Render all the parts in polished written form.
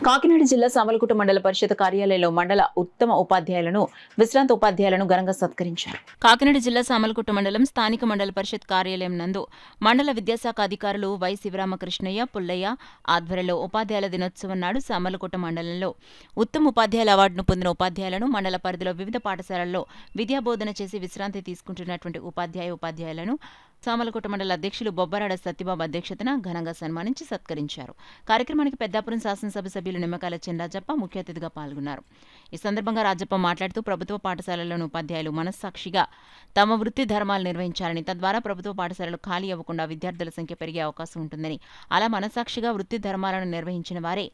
కాకినాడ జిల్లా సామలకోట మండల పరిషత్ కార్యాలయంలో మండల ఉత్తమ ఉపాధ్యాయులను విశ్రాంత ఉపాధ్యాయులను ఘనంగా సత్కరించారు. కాకినాడ జిల్లా సామలకోట మండలం స్థానిక మండల పరిషత్ కార్యాలయం నందు మండల విద్యాశాఖ అధికారులు వై శివరామకృష్ణయ్య, పుల్లయ్య ఆధ్వర్యంలో ఉపాధ్యాయుల దినోత్సవం నాడు సామలకోట మండలంలో ఉత్తమ ఉపాధ్యాయుల అవార్డును పొందిన ఉపాధ్యాయులను, మండల పరిధిలో వివిధ పాఠశాలల్లో విద్యాబోధన చేసి విశ్రాంతి తీసుకుంటున్నటువంటి ఉపాధ్యాయులను సామలకోట మండల అధ్యక్షులు బొబ్బరాడ సత్యబాబు అధ్యక్షతన ఘనంగా సన్మానించి సత్కరించారు. కార్యక్రమానికి పెద్దాపురం శాసనసభ సభ్యులు నిమ్మకాయల చినరాజప్ప ముఖ్య అతిథిగా పాల్గొన్నారు. ఈ సందర్భంగా రాజప్ప మాట్లాడుతూ ప్రభుత్వ పాఠశాలల్లోని ఉపాధ్యాయులు మనస్సాక్షిగా తమ వృత్తి ధర్మాలు నిర్వహించాలని, తద్వారా ప్రభుత్వ పాఠశాలలు ఖాళీ అవ్వకుండా విద్యార్థుల సంఖ్య పెరిగే అవకాశం ఉంటుందని, అలా మనస్సాక్షిగా వృత్తి ధర్మాలను నిర్వహించిన వారే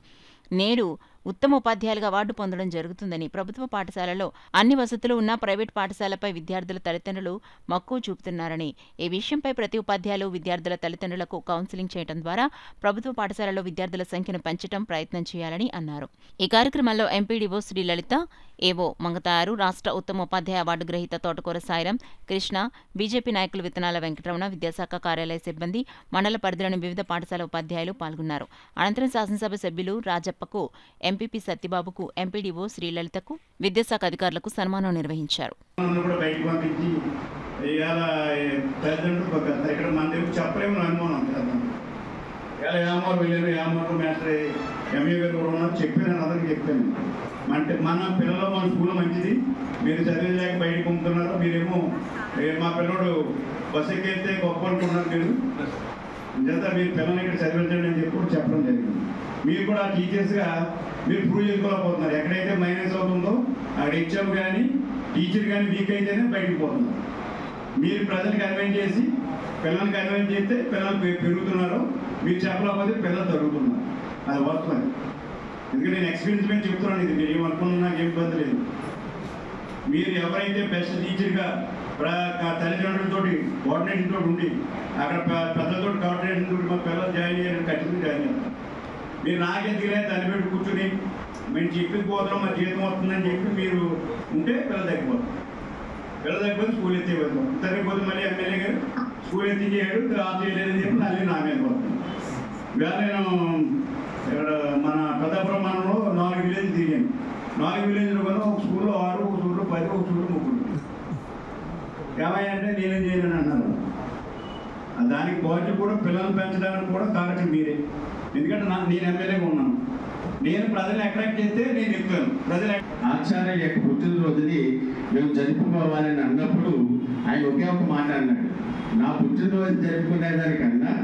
నేడు ఉత్తమ ఉపాధ్యాయులుగా అవార్డు పొందడం జరుగుతుందని, ప్రభుత్వ పాఠశాలలో అన్ని వసతులు ఉన్న ప్రైవేట్ పాఠశాలపై విద్యార్థుల తల్లిదండ్రులు మక్కువ చూపుతున్నారని, ఈ విషయంపై ప్రతి ఉపాధ్యాయులు విద్యార్థుల తల్లిదండ్రులకు కౌన్సిలింగ్ చేయడం ద్వారా ప్రభుత్వ పాఠశాలలో విద్యార్థుల సంఖ్యను పెంచడం ప్రయత్నం చేయాలని అన్నారు. ఈ కార్యక్రమంలో ఎంపీడీఓ శ్రీ లలిత, ఏవో మంగతాయారు, రాష్ట్ర ఉత్తమ ఉపాధ్యాయ అవార్డు గ్రహీత తోటకూర సాయిరాం, కృష్ణ, బీజేపీ నాయకులు విత్తనాల వెంకటరమణ, విద్యాశాఖ కార్యాలయ సిబ్బంది, మండల పరిధిలోని వివిధ పాఠశాల ఉపాధ్యాయులు పాల్గొన్నారు. అనంతరం శాసనసభ సభ్యులు రాజప్పకు, ఎంపీపీ సత్యబాబుకు, ఎంపీడీఓ శ్రీ లలితకు, విద్యాశాఖ అధికారులకు సన్మానం నిర్వహించారు. అంటే మన పిల్లలు మన స్కూల్లో మంచిది, మీరు చదివేదాకా బయటకు పంపుతున్నారు, మీరేమో మా పిల్లడు బస్సు ఎక్కితే గొప్ప అనుకున్నారు, మీరు పిల్లల్ని ఇక్కడ చదివించండి అని చెప్పడం జరిగింది. మీరు కూడా టీచర్స్గా మీరు ప్రూవ్ చేసుకోలేకపోతున్నారు. ఎక్కడైతే మైనస్ అవుతుందో అక్కడ ఎగ్జామ్ కానీ టీచర్ కానీ వీక్ అయితేనే బయటకు పోతున్నారు. మీరు ప్రజలు కన్వెన్స్ చేసి పిల్లల్ని కన్వెన్స్ చేస్తే పిల్లలు పెరుగుతున్నారు, మీరు చెప్పలేకపోతే పిల్లలు తరుగుతున్నారు. అది వస్తుంది. ఎందుకంటే నేను ఎక్స్పీరియన్స్ మీద చెప్తున్నాను. ఇది మీరు ఏమనుకున్నా నాకు ఏం ఇబ్బంది లేదు. మీరు ఎవరైతే బెస్ట్ టీచర్గా తల్లిదండ్రులతో కోఆర్డినేషన్ తోటి ఉండి అక్కడ పెద్దలతో కోఆర్డినేషన్ తోటి మా పిల్లలు జాయిన్ చేయాలని ఖచ్చితంగా జాయిన్ చేస్తారు. మీరు నాకెందుకులే తల్లి పెట్టి కూర్చొని మేము చెప్పి పోతాం మా జీతం వస్తుందని చెప్పి మీరు ఉంటే పిల్లలు తగ్గిపోతాం. పిల్లలు తగ్గిపోతే స్కూల్ ఎత్తే వెళ్తాం. తగ్గిపోతే మళ్ళీ ఎమ్మెల్యే గారు స్కూల్ ఎత్తి చేయడు, ఆఫ్ చేయలేదని చెప్పి మళ్ళీ నా మీద పోతాం. ఇవాళ నేను ఇక్కడ మన పెద్దాపురం మండలంలో 4 విలేజ్ తిరిగాను. 4 విలేజ్లో కూడా ఒక స్కూల్లో 6, ఒక స్కూల్లో 10, ఒక స్కూల్లో 3. ఏమయ్యంటే నేనేం చేయలేని అన్నారు. దానికి బాధ్యత కూడా పిల్లలు పెంచడానికి కూడా కారణం మీరే. ఎందుకంటే నేను ఎమ్మెల్యేగా ఉన్నాను. నేను ప్రజలు అట్రాక్ట్ చేస్తే నేను చెప్తాను. ప్రజలు ఆచార్య యొక్క పుట్టినరోజుని మేము జరుపుకోవాలని అన్నప్పుడు ఆయన ఒకే ఒక మాట అన్నాడు, నా పుట్టినరోజు జరుపుకునేదానికన్నా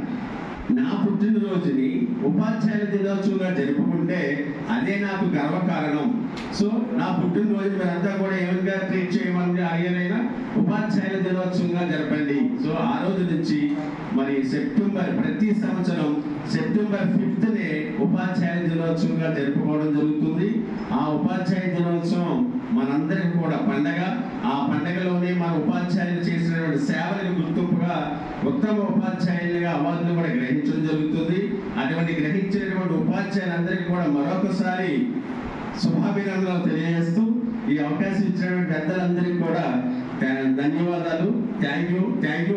నా పుట్టినరోజుని ఉపాధ్యాయుల దినోత్సవంగా జరుపుకుంటే అదే నాకు గర్వకారణం. సో నా పుట్టినరోజు మీరంతా కూడా ఏమైనా ట్రీట్ చేయమని అయ్యేనైనా ఉపాధ్యాయుల దినోత్సవంగా జరపండి. సో ఆ రోజు నుంచి మరి ప్రతి సంవత్సరం సెప్టెంబర్ 5నే ఉపాధ్యాయుల దినోత్సవంగా జరుపుకోవడం జరుగుతుంది. ఆ ఉపాధ్యాయ దినోత్సవం మనందరికీ కూడా పండగ. ఆ పండగలోనే మన ఉపాధ్యాయులు చేసినటువంటి సేవలకు గుర్తింపుగా ఉత్తమ ఉపాధ్యాయులుగా అవార్డులు కూడా గ్రహించడం జరుగుతుంది. అటువంటి గ్రహించినటువంటి ఉపాధ్యాయులందరికీ కూడా మరొకసారి శుభాభినందనలు తెలియజేస్తూ ఈ అవకాశం ఇచ్చినటువంటి పెద్దలందరికీ కూడా ధన్యవాదాలు. Thank you.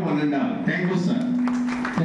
1 and all. Thank you sir.